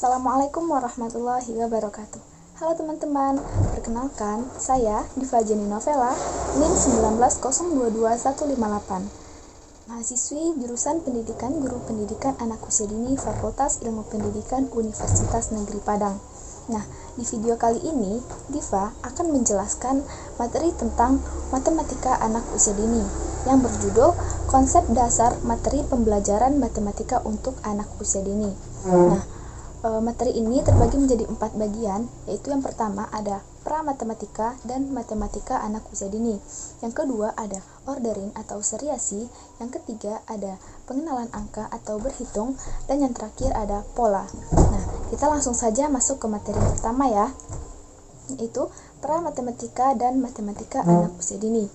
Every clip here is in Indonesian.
Assalamualaikum warahmatullahi wabarakatuh. Halo teman-teman, perkenalkan saya Diva Jenny Novella, NIM 1902158. Mahasiswi jurusan Pendidikan Guru Pendidikan Anak Usia Dini Fakultas Ilmu Pendidikan Universitas Negeri Padang. Nah, di video kali ini Diva akan menjelaskan materi tentang matematika anak usia dini yang berjudul Konsep Dasar Materi Pembelajaran Matematika untuk Anak Usia Dini. Nah, materi ini terbagi menjadi 4 bagian, yaitu yang pertama ada pra-matematika dan matematika anak usia dini. Yang kedua ada ordering atau seriasi, yang ketiga ada pengenalan angka atau berhitung, dan yang terakhir ada pola. Nah, kita langsung saja masuk ke materi yang pertama ya, yaitu pra-matematika dan matematika anak usia dini.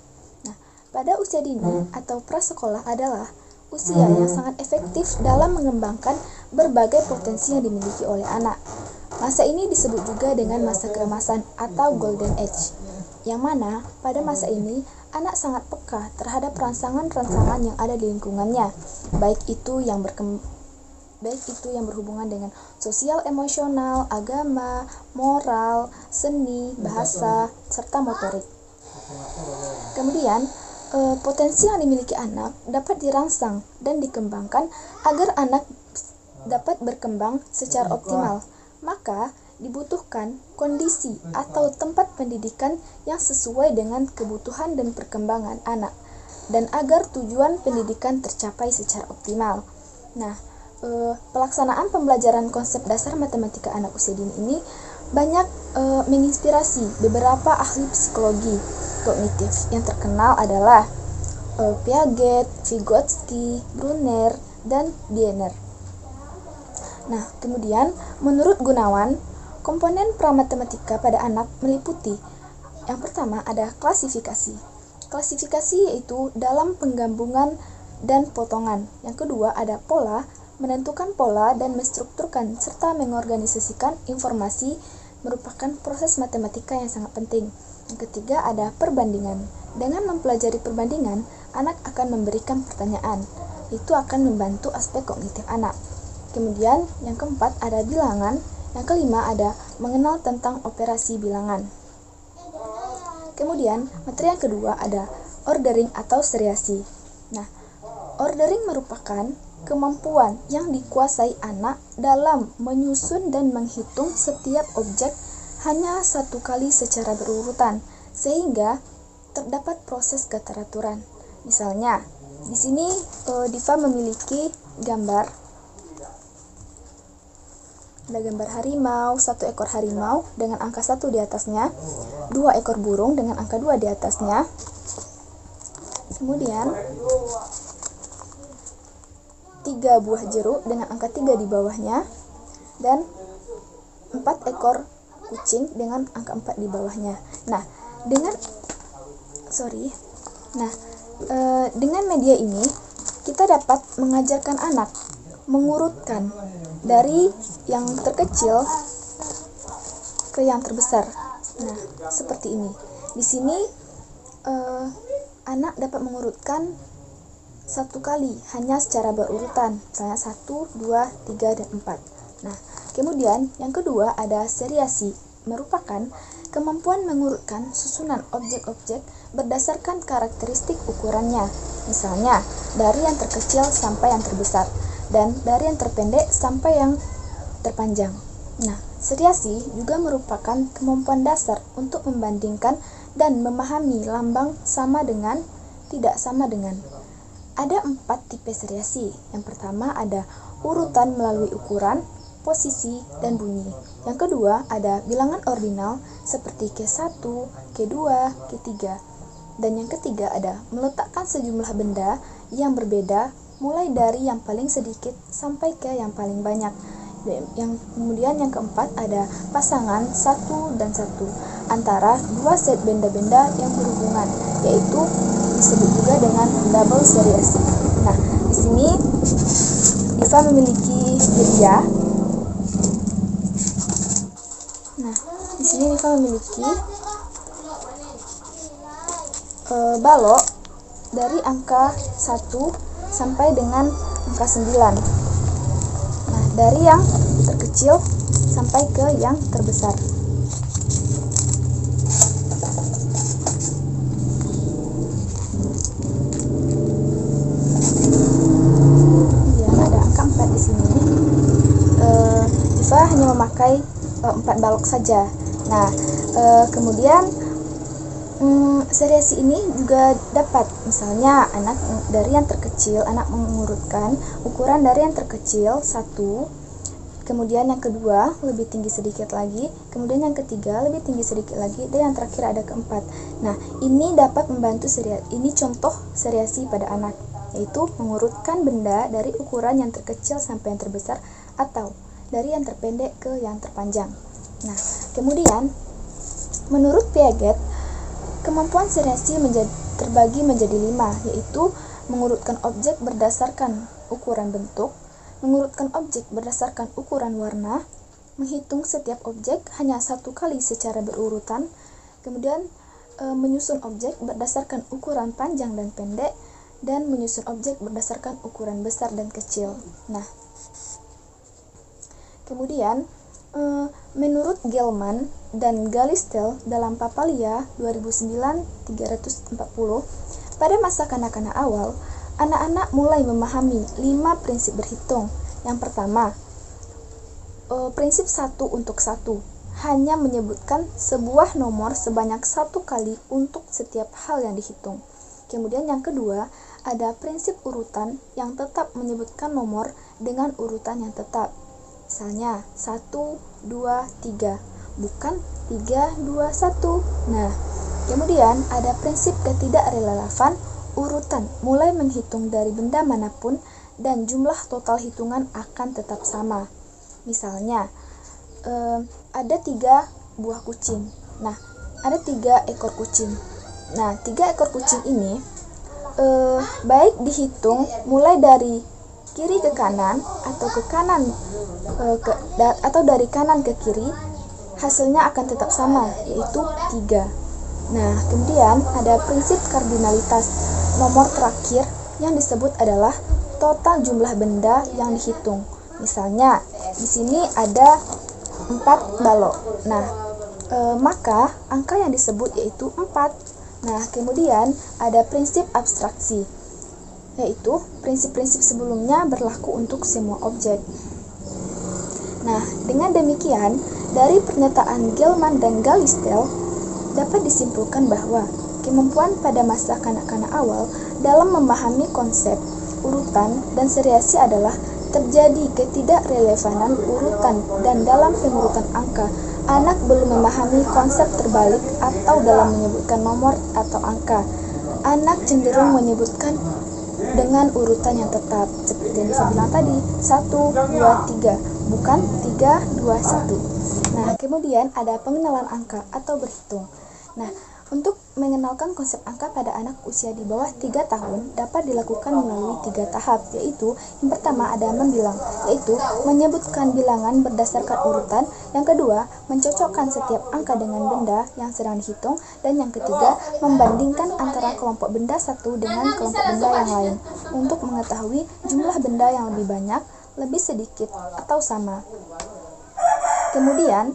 Nah, pada usia dini atau prasekolah adalah usia yang sangat efektif dalam mengembangkan berbagai potensi yang dimiliki oleh anak. Masa ini disebut juga dengan masa keemasan atau golden age, yang mana pada masa ini anak sangat peka terhadap rangsangan-rangsangan yang ada di lingkungannya, baik itu yang berhubungan dengan sosial, emosional, agama, moral, seni, bahasa, serta motorik. Kemudian potensi yang dimiliki anak dapat dirangsang dan dikembangkan agar anak dapat berkembang secara optimal. Maka dibutuhkan kondisi atau tempat pendidikan yang sesuai dengan kebutuhan dan perkembangan anak, dan agar tujuan pendidikan tercapai secara optimal. Nah, pelaksanaan pembelajaran konsep dasar matematika anak usia dini ini banyak menginspirasi beberapa ahli psikologi kognitif yang terkenal adalah Piaget, Vygotsky, Brunner, dan Diener. Nah, kemudian menurut Gunawan, komponen pramatematika pada anak meliputi yang pertama ada klasifikasi. Klasifikasi yaitu dalam penggabungan dan potongan. Yang kedua ada pola, menentukan pola dan menstrukturkan serta mengorganisasikan informasi merupakan proses matematika yang sangat penting. Yang ketiga ada perbandingan. Dengan mempelajari perbandingan, anak akan memberikan pertanyaan. Itu akan membantu aspek kognitif anak. Kemudian yang keempat ada bilangan. Yang kelima ada mengenal tentang operasi bilangan. Kemudian materi yang kedua ada ordering atau seriasi. Nah, ordering merupakan kemampuan yang dikuasai anak dalam menyusun dan menghitung setiap objek hanya satu kali secara berurutan, sehingga terdapat proses keteraturan. Misalnya, di sini Diva memiliki gambar. Ada gambar harimau, 1 ekor harimau dengan angka 1 di atasnya, 2 ekor burung dengan angka 2 di atasnya. Kemudian 3 buah jeruk dengan angka 3 di bawahnya, dan 4 ekor kucing dengan angka 4 di bawahnya. Nah, dengan media ini kita dapat mengajarkan anak mengurutkan dari yang terkecil ke yang terbesar. Nah, seperti ini. Di sini anak dapat mengurutkan 1 kali hanya secara berurutan, misalnya 1, 2, 3, dan 4. Nah, kemudian yang kedua ada seriasi, merupakan kemampuan mengurutkan susunan objek-objek berdasarkan karakteristik ukurannya, misalnya dari yang terkecil sampai yang terbesar, dan dari yang terpendek sampai yang terpanjang. Nah, seriasi juga merupakan kemampuan dasar untuk membandingkan dan memahami lambang sama dengan, tidak sama dengan. Ada 4 tipe seriasi. Yang pertama ada urutan melalui ukuran, posisi, dan bunyi. Yang kedua ada bilangan ordinal seperti K1, K2, K3. Dan yang ketiga ada meletakkan sejumlah benda yang berbeda mulai dari yang paling sedikit sampai ke yang paling banyak. Kemudian yang keempat ada pasangan 1 dan 1 antara 2 set benda-benda yang berhubungan, yaitu disebut juga dengan double seriasi. Nah, di sini Diva memiliki media. Balok dari angka 1 sampai dengan angka 9. Nah, dari yang terkecil sampai ke yang terbesar. Ya, ada angka 4 di sini. Diva hanya memakai 4 balok saja. Nah, kemudian seriasi ini juga dapat, misalnya anak dari yang terkecil, anak mengurutkan ukuran dari yang terkecil 1, kemudian yang kedua lebih tinggi sedikit lagi, kemudian yang ketiga lebih tinggi sedikit lagi, dan yang terakhir ada keempat. Nah, ini dapat membantu ini contoh seriasi pada anak, yaitu mengurutkan benda dari ukuran yang terkecil sampai yang terbesar atau dari yang terpendek ke yang terpanjang. Nah, kemudian menurut Piaget, kemampuan seriasi terbagi menjadi 5, yaitu mengurutkan objek berdasarkan ukuran bentuk, mengurutkan objek berdasarkan ukuran warna, menghitung setiap objek hanya 1 kali secara berurutan, kemudian menyusun objek berdasarkan ukuran panjang dan pendek, dan menyusun objek berdasarkan ukuran besar dan kecil. Nah, kemudian menurut Gell-Mann dan Galistel dalam Papalia 2009-340, pada masa kanak-kanak awal, anak-anak mulai memahami 5 prinsip berhitung. Yang pertama, prinsip 1 untuk 1, hanya menyebutkan sebuah nomor sebanyak 1 kali untuk setiap hal yang dihitung. Kemudian yang kedua, ada prinsip urutan yang tetap menyebutkan nomor dengan urutan yang tetap. Misalnya 1, 2, 3, bukan 3, 2, 1. Nah, kemudian ada prinsip ketidakrelevan urutan, mulai menghitung dari benda manapun dan jumlah total hitungan akan tetap sama. Misalnya, ada 3 buah kucing. Nah, ada 3 ekor kucing. Nah, 3 ekor kucing ini baik dihitung mulai dari kiri ke kanan atau ke kanan atau dari kanan ke kiri, hasilnya akan tetap sama, yaitu 3. Nah, kemudian ada prinsip kardinalitas. Nomor terakhir yang disebut adalah total jumlah benda yang dihitung. Misalnya, di sini ada 4 balok. Nah, maka angka yang disebut yaitu 4. Nah, kemudian ada prinsip abstraksi, yaitu prinsip-prinsip sebelumnya berlaku untuk semua objek. Nah, dengan demikian, dari pernyataan Gell-Mann dan Galistel dapat disimpulkan bahwa kemampuan pada masa kanak-kanak awal dalam memahami konsep, urutan, dan seriasi adalah terjadi ketidakrelevanan urutan, dan dalam pengurutan angka, anak belum memahami konsep terbalik atau dalam menyebutkan nomor atau angka, anak cenderung menyebutkan dengan urutan yang tetap, seperti yang saya bilang tadi, 1, 2, 3, bukan 3, 2, 1. Nah, kemudian ada pengenalan angka atau berhitung. Nah, untuk mengenalkan konsep angka pada anak usia di bawah 3 tahun dapat dilakukan melalui 3 tahap, yaitu yang pertama ada membilang, yaitu menyebutkan bilangan berdasarkan urutan, yang kedua mencocokkan setiap angka dengan benda yang sedang dihitung, dan yang ketiga membandingkan antara kelompok benda satu dengan kelompok benda yang lain untuk mengetahui jumlah benda yang lebih banyak, lebih sedikit, atau sama. Kemudian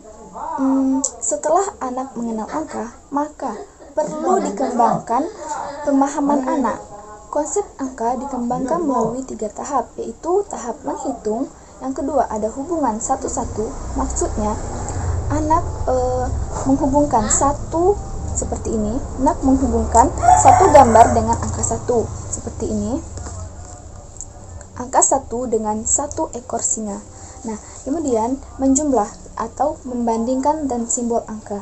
setelah anak mengenal angka, maka perlu dikembangkan pemahaman anak. Konsep angka dikembangkan melalui 3 tahap, yaitu tahap menghitung. Yang kedua ada hubungan 1-1, maksudnya anak menghubungkan satu seperti ini. Anak menghubungkan satu gambar dengan angka 1 seperti ini. Angka 1 dengan 1 ekor singa. Nah, kemudian menjumlah atau membandingkan dan simbol angka,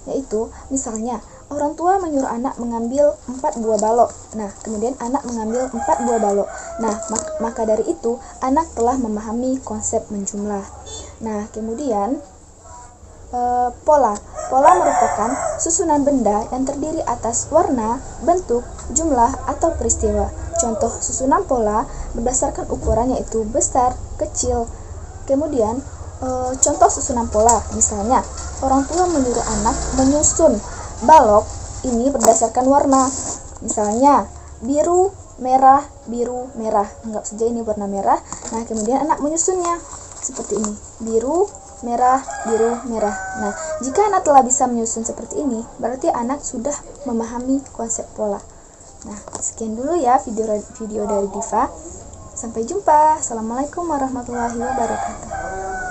yaitu misalnya orang tua menyuruh anak mengambil 4 buah balok. Nah, kemudian anak mengambil 4 buah balok. Nah, maka dari itu anak telah memahami konsep menjumlah. Nah, kemudian pola merupakan susunan benda yang terdiri atas warna, bentuk, jumlah, atau peristiwa. Contoh susunan pola berdasarkan ukuran yaitu besar, kecil. Kemudian contoh susunan pola, misalnya orang tua menyuruh anak menyusun balok ini berdasarkan warna, misalnya biru, merah, biru, merah. Anggap saja ini warna merah. Nah, kemudian anak menyusunnya. seperti ini, biru, merah, biru, merah. Nah, jika anak telah bisa menyusun seperti ini, berarti anak sudah memahami konsep pola. Nah, sekian dulu ya video dari Diva. Sampai jumpa. Assalamualaikum warahmatullahi wabarakatuh.